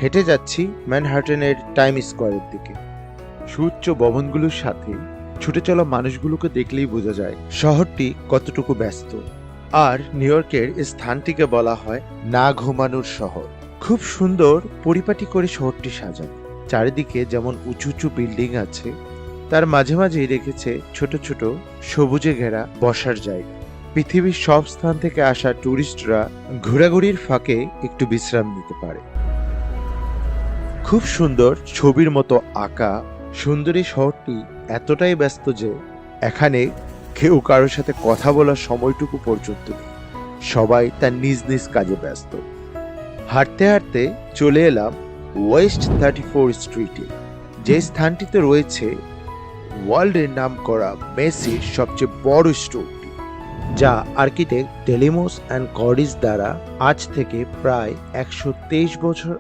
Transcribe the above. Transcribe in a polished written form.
হেঁটে যাচ্ছি ম্যানহাটনের টাইম স্কোয়ারের দিকে। সুউচ্চ ভবনগুলোর সাথে ছুটে চলা মানুষগুলোকে দেখলেই বোঝা যায় শহরটি কতটুকু ব্যস্ত। আর নিউ ইয়র্কের স্থানটিকে বলা হয় না ঘুমানোর শহর। খুব সুন্দর পরিপাটি করে শহরটি সাজানো। চারিদিকে যেমন উঁচু উঁচু বিল্ডিং আছে, তার মাঝে মাঝেই রেখেছে ছোট ছোট সবুজে ঘেরা বসার জায়গা। পৃথিবীর সব স্থান থেকে আসা ট্যুরিস্টরা ঘোরাঘুরির ফাঁকে একটু বিশ্রাম নিতে পারে। খুব সুন্দর ছবির মতো আঁকা সুন্দরী শহরটি এতটাই ব্যস্ত যে এখানে কেউ কারোর সাথে কথা বলার সময়টুকু পর্যন্ত নেই। সবাই তার নিজ নিজ কাজে ব্যস্ত। হাঁটতে হাঁটতে চলে এলাম ওয়েস্ট 34 স্ট্রিটে, যে স্থানটিতে রয়েছে ওয়ার্ল্ডের নাম করা মেসির সবচেয়ে বড় স্টোরটি, যা আর্কিটেক্ট ডেলিমোস অ্যান্ড কর্ডিস দ্বারা আজ থেকে প্রায় 123 বছর